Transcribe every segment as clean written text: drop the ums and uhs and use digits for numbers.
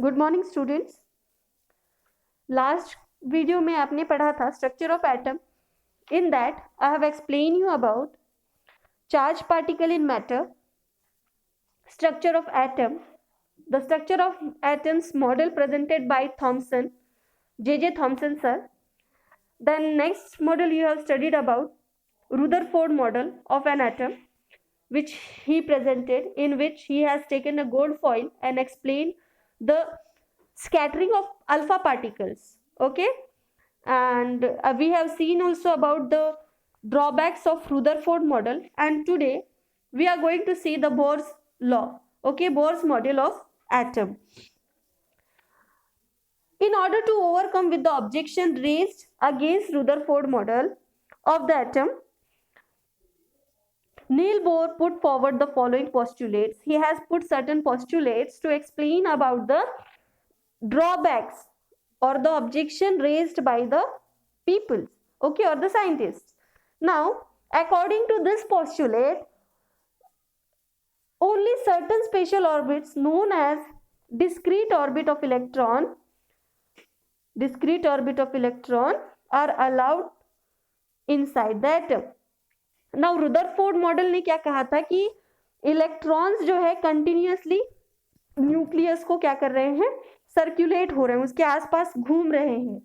Good morning students. Last video में आपने पढ़ा था structure of atom. In that I have explain you about charge particle in matter, structure of atom, the structure of atoms model presented by Thomson, J.J. Thomson sir. Then next model you have studied about Rutherford model of an atom, which he presented, in which he has taken a gold foil and explained the scattering of alpha particles. Okay, and we have seen also about the drawbacks of Rutherford model, and today we are going to see the Bohr's law. Okay, Bohr's model of atom. In order to overcome with the objection raised against Rutherford model of the atom, Niels Bohr put forward the following postulates. He has put certain postulates to explain about the drawbacks or the objection raised by the people, okay, or the scientists. Now, according to this postulate, only certain special orbits known as discrete orbit of electron are allowed inside the atom. Now, Rutherford model ने क्या कहा था कि electrons जो है continuously nucleus को क्या कर रहे हैं, सर्कुलेट हो रहे हैं, उसके आसपास घूम रहे हैं.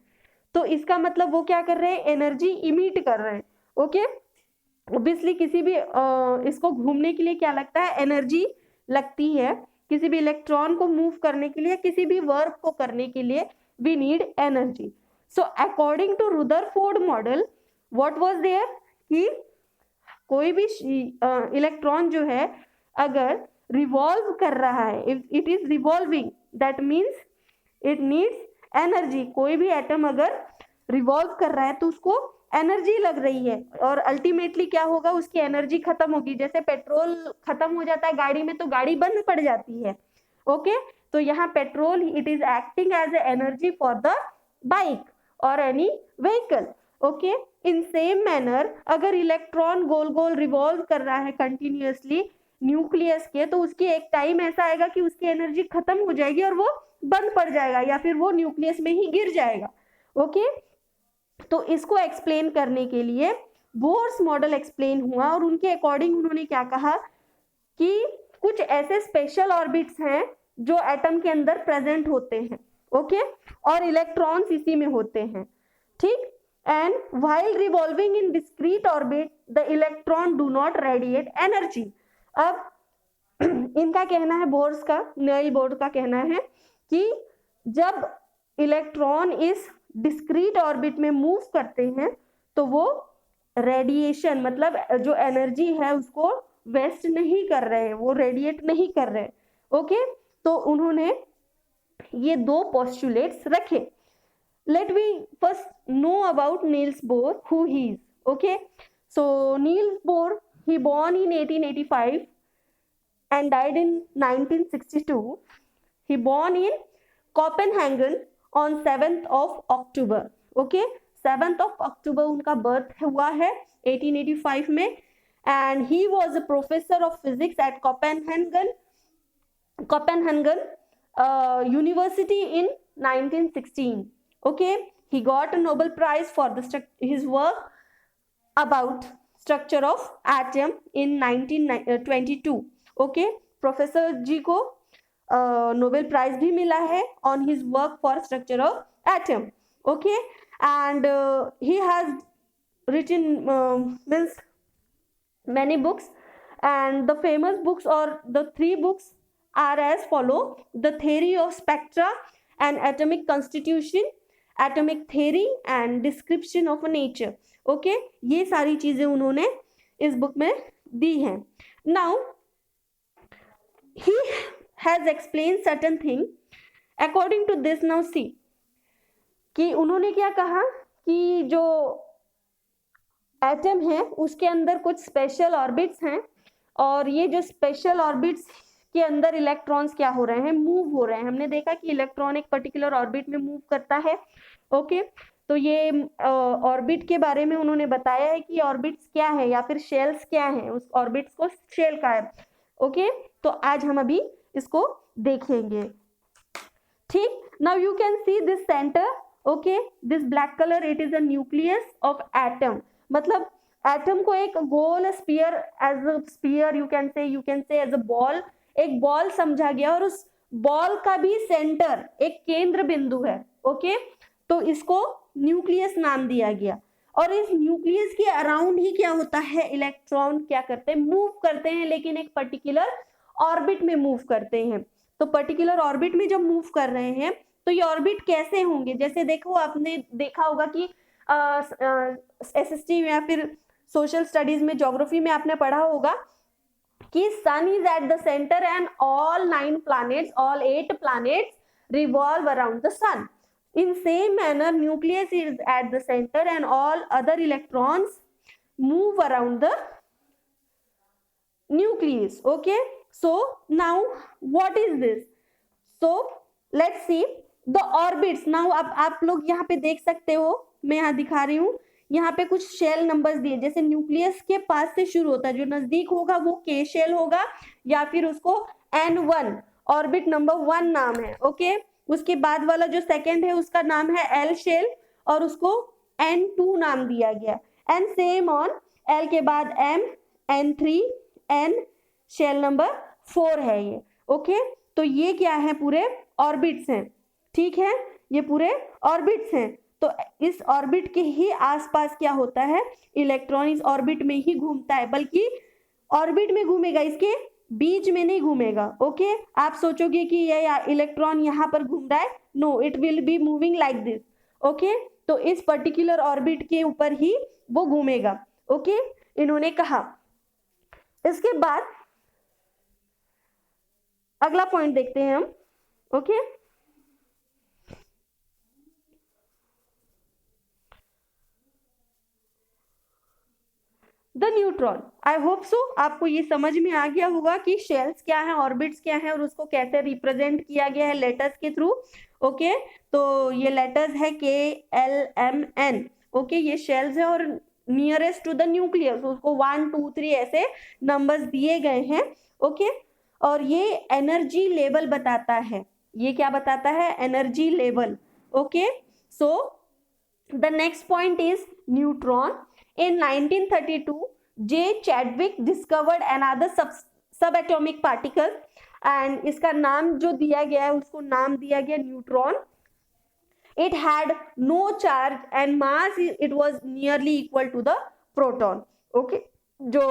तो इसका मतलब वो क्या कर रहे हैं, एनर्जी इमिट कर रहे हैं. ओके, ऑब्वियसली किसी भी इसको घूमने के लिए क्या लगता है, एनर्जी लगती है. किसी भी इलेक्ट्रॉन को मूव करने के लिए, किसी भी वर्क को करने के लिए we need energy. So according to Rutherford model what was there कि कोई भी इलेक्ट्रॉन जो है अगर रिवॉल्व कर रहा है, if it is revolving, that means it needs energy. कोई भी एटम अगर रिवॉल्व कर रहा है तो उसको एनर्जी लग रही है, और अल्टीमेटली क्या होगा, उसकी एनर्जी खत्म होगी. जैसे पेट्रोल खत्म हो जाता है गाड़ी में तो गाड़ी बंद पड़ जाती है. ओके, तो यहाँ petrol it is acting as a energy for the bike और any vehicle. Okay, in same manner अगर इलेक्ट्रॉन गोल गोल रिवॉल्व कर रहा है कंटिन्यूअसली न्यूक्लियस के, तो उसकी एक टाइम ऐसा आएगा कि उसकी एनर्जी खत्म हो जाएगी और वो बंद पड़ जाएगा या फिर वो न्यूक्लियस में ही गिर जाएगा. ओके, तो इसको एक्सप्लेन करने के लिए बोर्स मॉडल एक्सप्लेन हुआ, और उनके अकॉर्डिंग उन्होंने क्या कहा कि कुछ ऐसे स्पेशल ऑर्बिट्स हैं जो एटम के अंदर प्रेजेंट होते हैं. ओके, और इलेक्ट्रॉन्स इसी में होते हैं. ठीक, and while revolving in discrete orbit the electron do not radiate energy. अब इनका कहना है, बोर्स का, नील बोर का कहना है कि जब इलेक्ट्रॉन इस डिस्क्रीट ऑर्बिट में मूव करते हैं तो वो रेडिएशन मतलब जो एनर्जी है उसको वेस्ट नहीं कर रहे हैं, वो रेडिएट नहीं कर रहे. ओके, तो उन्होंने ये दो पोस्टुलेट्स रखे. Let we first know about Niels Bohr, who he is. Okay, so Niels Bohr, he born in 1885 and died in 1962. He born in Copenhagen on 7th of October. Okay, 7th of October उनका birth हुआ है 1885 में, and he was a professor of physics at Copenhagen University in 1916. Okay, he got a Nobel Prize for his work about structure of atom in 1922. Okay, professor जी को Nobel prize भी मिला है on his work for structure of atom. Okay, and he has written means many books, and the famous books or the three books are as follow: The Theory of Spectra and Atomic Constitution, atomic theory and description of nature. Okay, ये सारी चीजें उन्होंने इस book में दी हैं. Now he has explain certain thing according to this. Now see कि उन्होंने क्या कहा कि जो एटम है उसके अंदर कुछ स्पेशल ऑर्बिट्स हैं, और ये जो स्पेशल ऑर्बिट्स के अंदर इलेक्ट्रॉन्स क्या हो रहे हैं, मूव हो रहे हैं. हमने देखा कि इलेक्ट्रॉन एक पर्टिकुलर ऑर्बिट में मूव करता है. ओके, तो ये ऑर्बिट के बारे में उन्होंने बताया है कि ऑर्बिट्स क्या है या फिर शेल्स क्या है, उस ऑर्बिट्स को शेल का है. ओके, तो आज हम अभी इसको देखेंगे. ठीक, now you can see this centre, okay, this black colour, it is a nucleus of atom, मतलब एटम को एक गोल sphere, as a sphere you can say as a ball, एक बॉल समझा गया, और उस बॉल का भी सेंटर एक केंद्र बिंदु है, ओके, तो इसको न्यूक्लियस नाम दिया गया। और इस न्यूक्लियस के अराउंड ही क्या होता है, इलेक्ट्रॉन क्या करते हैं, मूव करते हैं, लेकिन एक पर्टिकुलर ऑर्बिट में मूव करते हैं। तो पर्टिकुलर ऑर्बिट में जब मूव कर रहे हैं तो ये ऑर्बिट कैसे होंगे, जैसे देखो आपने देखा होगा कि एसएसटी या फिर सोशल स्टडीज में, ज्योग्राफी में आपने पढ़ा होगा कि sun is at the centre and all 9 planets, all 8 planets revolve around the sun. In same manner, nucleus is at the center and all other electrons move around the nucleus. Okay, so now what is this? So let's see the orbits. Now अब आप लोग यहाँ पे देख सकते हो, मैं यहाँ दिखा रही हूँ, यहाँ पे कुछ शेल नंबर्स दिए, जैसे न्यूक्लियस के पास से शुरू होता है, जो नजदीक होगा वो के शेल होगा, या फिर उसको N1 ऑर्बिट नंबर 1 नाम है, ओके, उसके बाद वाला जो सेकंड है उसका नाम है L शेल, और उसको N2 नाम दिया गया, एंड सेम ऑन L के बाद M, N3, N shell number 4 है ये, ओके, तो ये क्या है, पूरे ऑर्बिट्स हैं, ठीक है, ये पूरे ऑर्बिट्स हैं। तो इस ऑर्बिट के ही आसपास क्या होता है, इलेक्ट्रॉन इस ऑर्बिट में ही घूमता है, बल्कि ऑर्बिट में घूमेगा, इसके बीच में नहीं घूमेगा, ओके, आप सोचोगे कि ये इलेक्ट्रॉन यहाँ पर घूम रहा है, no, it will be moving like this, okay, तो इस पर्टिकुलर ऑर्बिट के ऊपर ही वो घूमेगा, ओके, इन्होंने कहा। इसके बाद अगला पॉइंट देखते हैं हम, okay, the neutron. I hope so आपको ये समझ में आ गया होगा कि शेल्स क्या है, ऑर्बिट्स क्या है, और उसको कैसे रिप्रेजेंट किया गया है लेटर्स के थ्रू, ओके, तो ये लेटर्स है KLMN, ओके, ये शेल्स है, और नियरेस्ट टू द न्यूक्लियस उसको 1 2 3 ऐसे नंबर्स दिए गए हैं, ओके, और ये एनर्जी लेवल बताता है, ये क्या बताता है, energy level, okay. So the next point is neutron. In 1932, J. Chadwick discovered another subatomic particle, and इसका नाम जो दिया गया है उसको नाम दिया गया neutron. It had no charge and mass it was nearly equal to the proton. Okay, जो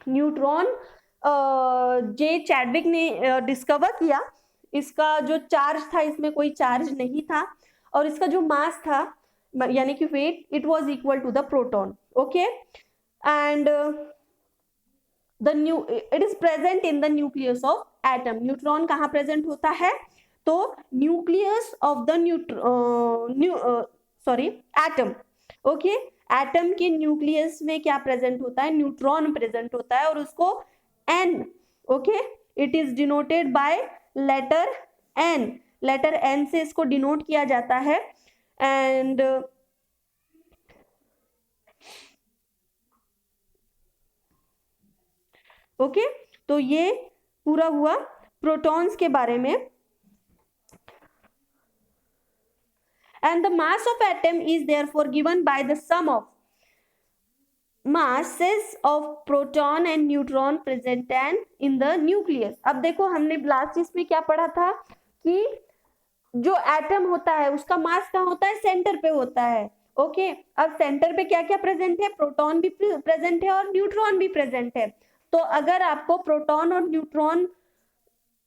न्यूट्रॉन जे चैडविक ने डिस्कवर किया, इसका जो चार्ज था, इसमें कोई चार्ज नहीं था, और इसका जो मास था यानी कि weight, it was equal to the proton, okay, and the new it is present in the nucleus of atom. Neutron कहाँ प्रेजेंट होता है, तो nucleus of the atom, okay, atom के न्यूक्लियस में क्या प्रेजेंट होता है, न्यूट्रॉन प्रेजेंट होता है, और उसको N, okay, it is denoted by letter N, letter N से इसको डिनोट किया जाता है, एंड ओके, तो ये पूरा हुआ प्रोटॉन्स के बारे में। And the mass of atom is therefore given by the sum of masses of proton and neutron present in the nucleus। अब देखो हमने लास्ट इसमें क्या पढ़ा था कि जो एटम होता है उसका मास कहाँ होता है, सेंटर पे होता है, ओके, अब सेंटर पे क्या क्या प्रेजेंट है, प्रोटॉन भी प्रेजेंट है और न्यूट्रॉन भी प्रेजेंट है। तो अगर आपको प्रोटॉन और न्यूट्रॉन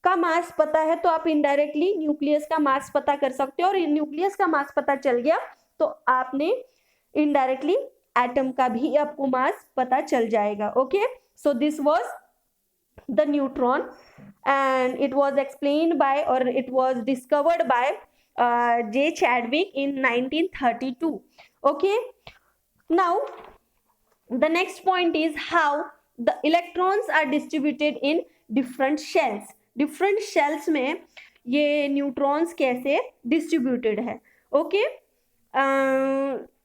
का मास पता है तो आप इनडायरेक्टली न्यूक्लियस का मास पता कर सकते हो, और न्यूक्लियस का मास पता चल गया तो आपने इनडायरेक्टली एटम का भी आपको मास पता चल जाएगा, okay. So this was the neutron and it was explained by, or it was discovered by J. Chadwick in 1932, okay. Now the next point is how the electrons are distributed in different shells। different shells में ये neutrons कैसे distributed है, okay।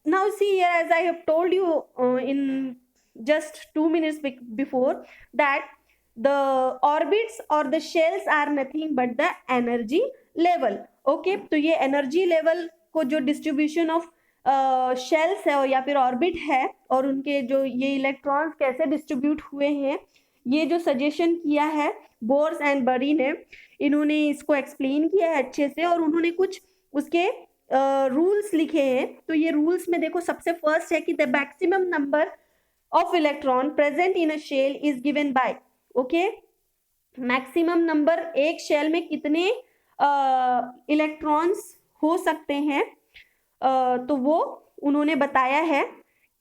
Now see here, as I have told you in just 2 minutes before, that the orbits or the shells are nothing but the energy level. Okay, तो ये energy level को जो distribution of shells है या फिर orbit है और उनके जो ये इलेक्ट्रॉन्स कैसे डिस्ट्रीब्यूट हुए हैं, ये जो सजेशन किया है बोर्स एंड बरी ने, इन्होंने इसको एक्सप्लेन किया है अच्छे से और उन्होंने कुछ उसके रूल्स लिखे हैं। तो ये रूल्स में देखो, सबसे फर्स्ट है कि the maximum number of electron present in a shell is given by, okay, maximum number एक शेल में कितने इलेक्ट्रॉन्स हो सकते हैं, तो वो उन्होंने बताया है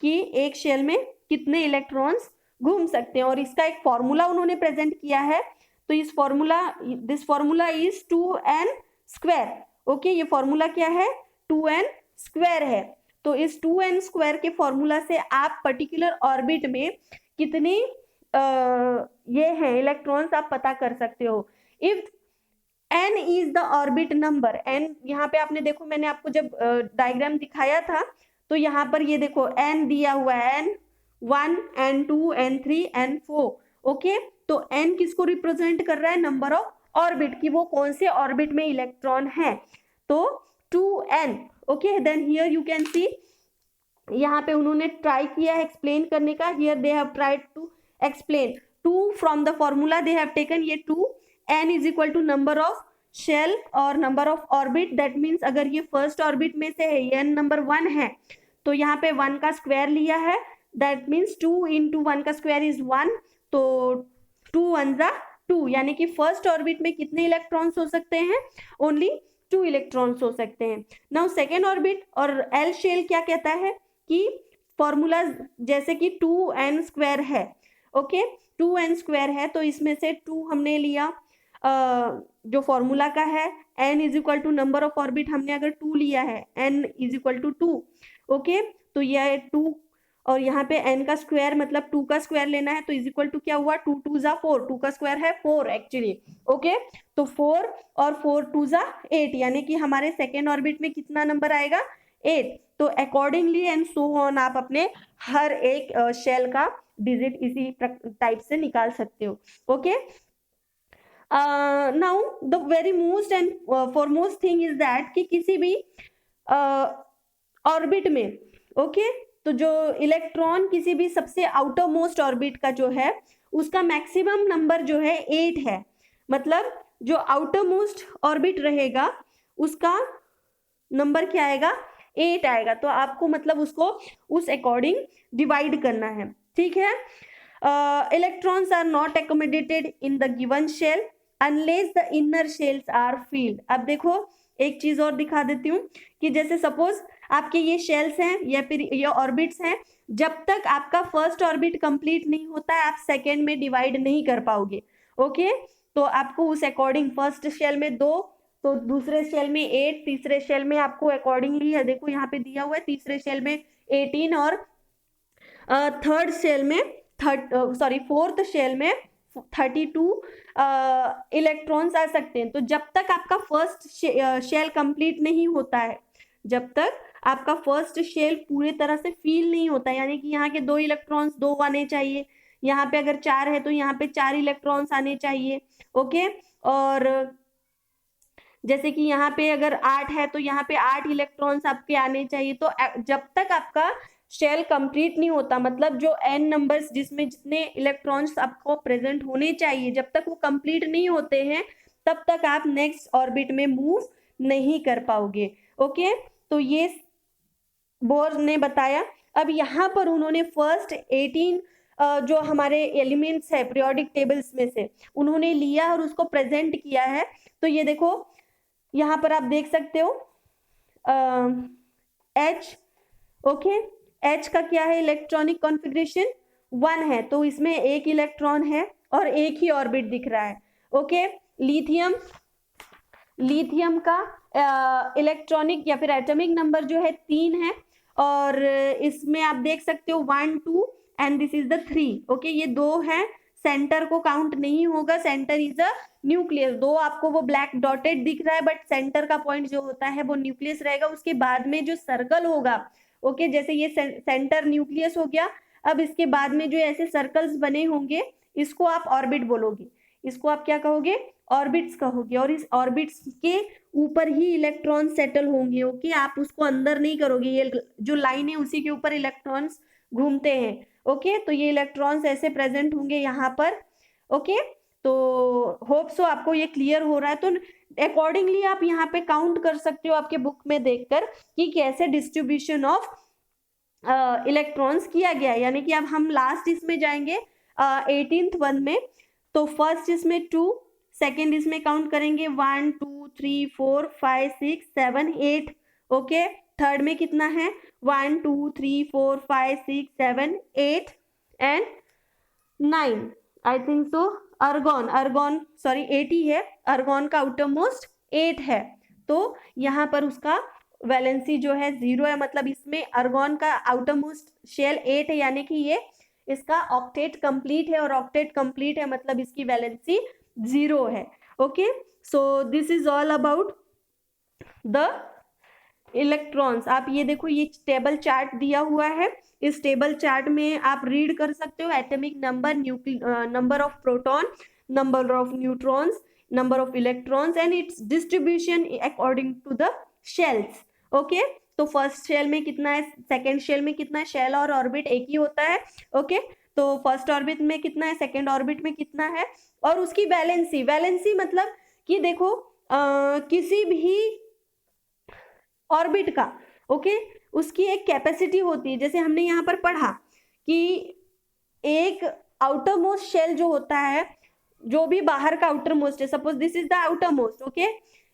कि एक शेल में कितने इलेक्ट्रॉन्स घूम सकते हैं और इसका एक फॉर्मूला उन्होंने प्रेजेंट किया है। तो इस formula, this formula is 2n square. Okay, ये फॉर्मूला क्या है, 2n स्क्वायर है। तो इस 2n स्क्वायर के फॉर्मूला से आप पर्टिकुलर ऑर्बिट में कितने ये हैं इलेक्ट्रॉन्स आप पता कर सकते हो। If n is the orbit number, n यहाँ पे आपने देखो, मैंने आपको जब डायग्राम दिखाया था तो यहाँ पर ये देखो n दिया हुआ है, n1 n2 n3 n4। Okay, तो n किसको रिप्रेजेंट कर रहा है, नंबर ऑफ ऑर्बिट की वो कौन से ऑर्बिट में इलेक्ट्रॉन है, तो 2n। Okay, then here you can see, यहाँ पे उन्होंने ट्राई किया है एक्सप्लेन करने का, here they have tried to explain 2 from the formula they have taken ये 2, n is equal to number of shell और number of orbit. That means अगर ये फर्स्ट ऑर्बिट में से है, n नंबर 1 है, तो यहाँ पे 1 का स्क्वायर लिया है, दैट मीन्स 2 इंटू 1 का स्क्वायर इज 1, तो 2 1 जा 2, यानी कि फर्स्ट ऑर्बिट में कितने इलेक्ट्रॉन्स हो सकते हैं, ओनली 2 इलेक्ट्रॉन्स हो सकते हैं। नाउ सेकेंड ऑर्बिट और एल शेल क्या कहता है कि फॉर्मूला जैसे कि 2n स्क्वायर है, ओके, 2n स्क्वायर है, तो इसमें से 2 हमने लिया जो फॉर्मूला का है, n is equal to number of orbit हमने अगर 2 लिया है, n is equal to 2, okay, तो यह 2 और यहाँ पे n का स्क्वायर मतलब 2 का स्क्वायर लेना है, तो इज इक्वल टू क्या हुआ, 2 2 जा 4, 2 का स्क्वायर है 4 एक्चुअली। ओके, तो 4 और 4 2 जा 8, यानी कि हमारे सेकेंड ऑर्बिट में कितना नंबर आएगा, 8। तो अकॉर्डिंगली एंड सो ऑन आप अपने हर एक शेल का डिजिट इसी टाइप से निकाल सकते हो। Okay, now the very most and foremost thing is that कि किसी भी ऑर्बिट में, ओके, तो जो इलेक्ट्रॉन किसी भी सबसे आउटर मोस्ट ऑर्बिट का जो है उसका मैक्सिमम नंबर जो है 8 है, मतलब जो आउटर मोस्ट ऑर्बिट रहेगा उसका नंबर क्या आएगा, 8 आएगा। तो आपको मतलब उसको उस अकॉर्डिंग डिवाइड करना है, ठीक है। Electrons are not accommodated in the given shell unless the inner shells are filled. अब देखो एक चीज और दिखा देती हूँ कि जैसे सपोज आपके ये शेल्स हैं या फिर ये ऑर्बिट्स हैं, जब तक आपका फर्स्ट ऑर्बिट कंप्लीट नहीं होता है आप सेकेंड में डिवाइड नहीं कर पाओगे। ओके, तो आपको उस अकॉर्डिंग फर्स्ट शेल में 2, तो दूसरे शेल में 8, तीसरे शेल में आपको अकॉर्डिंगली देखो यहाँ पे दिया हुआ है, तीसरे शेल में 18 और थर्ड शेल में फोर्थ शेल में 32 इलेक्ट्रॉन्स आ सकते हैं। तो जब तक आपका फर्स्ट शेल कंप्लीट नहीं होता है, जब तक आपका फर्स्ट शेल पूरी तरह से फील नहीं होता, यानी कि यहाँ के 2 इलेक्ट्रॉन्स 2 आने चाहिए, यहाँ पे अगर 4 है तो यहाँ पे 4 इलेक्ट्रॉन्स आने चाहिए। ओके, और जैसे कि यहाँ पे अगर 8 है तो यहाँ पे 8 इलेक्ट्रॉन्स आपके आने चाहिए। तो जब तक आपका शेल कंप्लीट नहीं होता, मतलब जो n नंबर्स जिसमें जितने इलेक्ट्रॉन्स आपको प्रेजेंट होने चाहिए, जब तक वो कंप्लीट नहीं होते हैं तब तक आप नेक्स्ट ऑर्बिट में मूव नहीं कर पाओगे। ओके, तो ये बोर ने बताया। अब यहाँ पर उन्होंने फर्स्ट 18 जो हमारे एलिमेंट्स है पीरियोडिक टेबल्स में से उन्होंने लिया और उसको प्रेजेंट किया है। तो ये देखो यहाँ पर आप देख सकते हो H, ओके, H का क्या है इलेक्ट्रॉनिक कॉन्फ़िगरेशन 1 है, तो इसमें एक इलेक्ट्रॉन है और एक ही ऑर्बिट दिख रहा है। ओके, लिथियम का इलेक्ट्रॉनिक या फिर एटॉमिक नंबर जो है 3 है और इसमें आप देख सकते हो 1 2 and this is the 3। Okay, ये 2 है, सेंटर को काउंट नहीं होगा, सेंटर इज अ न्यूक्लियस। 2 आपको वो ब्लैक डॉटेड दिख रहा है बट सेंटर का पॉइंट जो होता है वो न्यूक्लियस रहेगा। उसके बाद में जो सर्कल होगा, ओके, जैसे ये सेंटर न्यूक्लियस हो गया, अब इसके बाद में जो ऐसे सर्कल्स बने होंगे इसको आप ऑर्बिट बोलोगे, इसको आप क्या कहोगे, ऑर्बिट्स का हो गया, और इस ऑर्बिट्स के ऊपर ही इलेक्ट्रॉन सेटल होंगे। ओके, आप उसको अंदर नहीं करोगे, ये जो लाइन है उसी के ऊपर इलेक्ट्रॉन्स घूमते हैं। ओके, तो ये इलेक्ट्रॉन्स ऐसे प्रेजेंट होंगे यहाँ पर। ओके, तो होप सो आपको ये क्लियर हो रहा है। तो अकॉर्डिंगली आप यहाँ पे काउंट कर सकते हो आपके बुक में देखकर कि कैसे डिस्ट्रीब्यूशन ऑफ इलेक्ट्रॉन्स किया गया है। यानी कि अब हम लास्ट इसमें जाएंगे 18th वन में। तो फर्स्ट इसमें 2, सेकेंड इसमें काउंट करेंगे 1 2 3 4 5 6 7 8। ओके, थर्ड में कितना है 1 2 3 4 5 6 7 8 and 9। I think so अर्गॉन sorry 8 ही है, अर्गॉन का आउटर मोस्ट 8 है। तो यहाँ पर उसका वैलेंसी जो है 0 है, मतलब इसमें अर्गॉन का आउटर मोस्ट शेल 8 है, यानी कि ये इसका ऑक्टेट कंप्लीट है, और ऑक्टेट कंप्लीट है मतलब इसकी वैलेंसी 0 है। Okay, so this is all about the electrons. आप ये देखो, ये टेबल चार्ट दिया हुआ है, इस टेबल चार्ट में आप रीड कर सकते हो atomic number, number of proton, number of neutrons, number of electrons and its distribution according to the shells. Okay, तो फर्स्ट शेल में कितना है, सेकेंड शेल में कितना है, शेल और ऑर्बिट एक ही होता है। ओके, तो फर्स्ट ऑर्बिट में कितना है, सेकेंड ऑर्बिट में कितना है, और उसकी वैलेंसी मतलब कि देखो किसी भी ऑर्बिट का ओके उसकी एक कैपेसिटी होती है। जैसे हमने यहाँ पर पढ़ा कि एक आउटर मोस्ट शेल जो होता है, जो भी बाहर का आउटर मोस्ट है, suppose this is the outer most. Okay,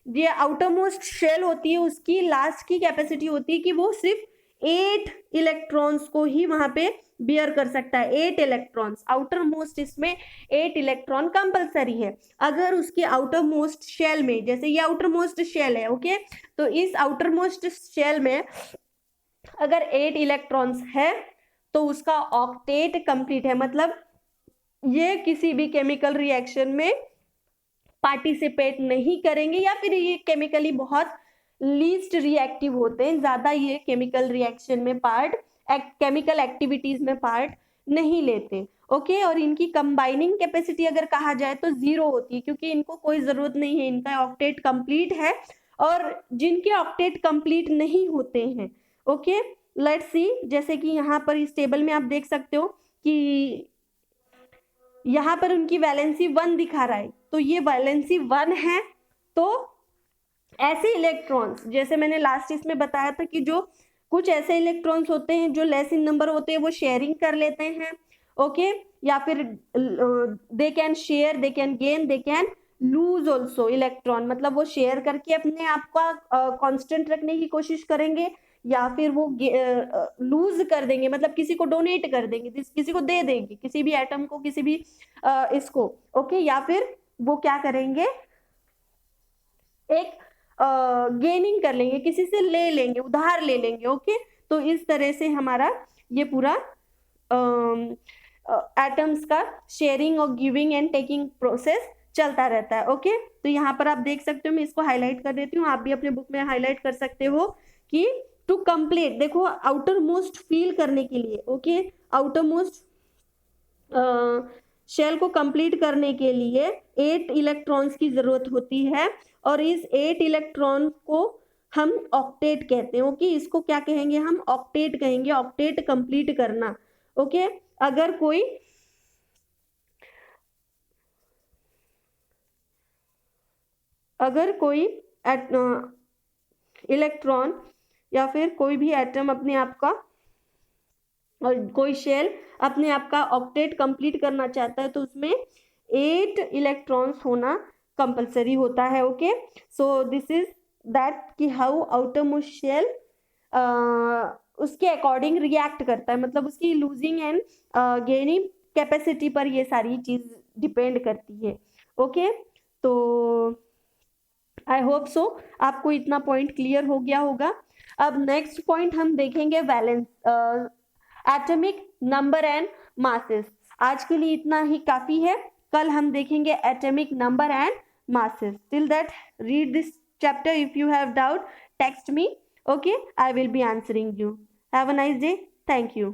ये आउटर मोस्ट शेल होती है, उसकी लास्ट की कैपेसिटी होती है कि वो सिर्फ 8 इलेक्ट्रॉन्स को ही वहां पे बियर कर सकता है। 8 इलेक्ट्रॉन्स आउटर मोस्ट, इसमें 8 इलेक्ट्रॉन कंपलसरी है। अगर उसके आउटर मोस्ट शेल में, जैसे ये आउटर मोस्ट शेल है, ओके, तो इस आउटर मोस्ट शेल में अगर 8 इलेक्ट्रॉन्स है तो उसका ऑक्टेट कंप्लीट है, मतलब ये किसी भी केमिकल रिएक्शन में पार्टिसिपेट नहीं करेंगे, या फिर ये केमिकली बहुत लीस्ट रिएक्टिव होते हैं, ज्यादा ये केमिकल रिएक्शन में केमिकल एक्टिविटीज में पार्ट नहीं लेते। ओके, और इनकी कंबाइनिंग कैपेसिटी अगर कहा जाए तो 0 होती है, क्योंकि इनको कोई जरूरत नहीं है, इनका ऑक्टेट कंप्लीट है। और जिनके ऑक्टेट कंप्लीट नहीं होते हैं, ओके, लेट्स सी, जैसे कि यहाँ पर इस टेबल में आप देख सकते हो कि यहाँ पर उनकी वैलेंसी 1 दिखा रहा है, तो ये वैलेंसी 1 है। तो ऐसे इलेक्ट्रॉन्स, जैसे मैंने लास्ट इसमें बताया था कि जो कुछ ऐसे इलेक्ट्रॉन्स होते हैं जो लेस इन नंबर होते हैं, वो शेयरिंग कर लेते हैं। ओके, या फिर they can share, they can gain, they can lose also electron, मतलब वो शेयर करके अपने आप का कांस्टेंट रखने की कोशिश करेंगे, या फिर वो लूज कर देंगे, मतलब किसी को डोनेट कर देंगे, किसी को दे देंगे, किसी भी एटम को, किसी भी इसको। ओके, या फिर वो क्या करेंगे, एक गेनिंग कर लेंगे, किसी से ले लेंगे, उधार ले लेंगे। ओके, तो इस तरह से हमारा ये पूरा एटम्स का शेयरिंग और गिविंग एंड टेकिंग प्रोसेस चलता रहता है। ओके, तो यहाँ पर आप देख सकते हो, मैं इसको हाईलाइट कर देती हूँ, आप भी अपने बुक में हाईलाइट कर सकते हो कि टू कंप्लीट, देखो आउटर मोस्ट फील करने के लिए, ओके, आउटर मोस्ट शेल को कंप्लीट करने के लिए 8 इलेक्ट्रॉन्स की जरूरत होती है, और इस 8 इलेक्ट्रॉन को हम ऑक्टेट कहते हैं। ओके, इसको क्या कहेंगे, हम ऑक्टेट कहेंगे, ऑक्टेट कंप्लीट करना। ओके, अगर कोई इलेक्ट्रॉन या फिर कोई भी एटम अपने आप का, और कोई शेल अपने आप का ऑक्टेट कंप्लीट करना चाहता है, तो उसमें 8 इलेक्ट्रॉन्स होना कंपलसरी होता है। Okay, so this is that कि हाउ आउटर मोस्ट शेल उसके अकॉर्डिंग रिएक्ट करता है, मतलब उसकी लूजिंग एंड गेनिंग कैपेसिटी पर ये सारी चीज डिपेंड करती है। ओके, तो आई होप सो आपको इतना पॉइंट क्लियर हो गया होगा। अब नेक्स्ट पॉइंट हम देखेंगे valence, atomic number and masses. आज के लिए इतना ही काफी है, कल हम देखेंगे atomic number and masses. Till that, read this chapter. If you have doubt, text me. Okay, I will be answering you. Have a nice day. Thank you.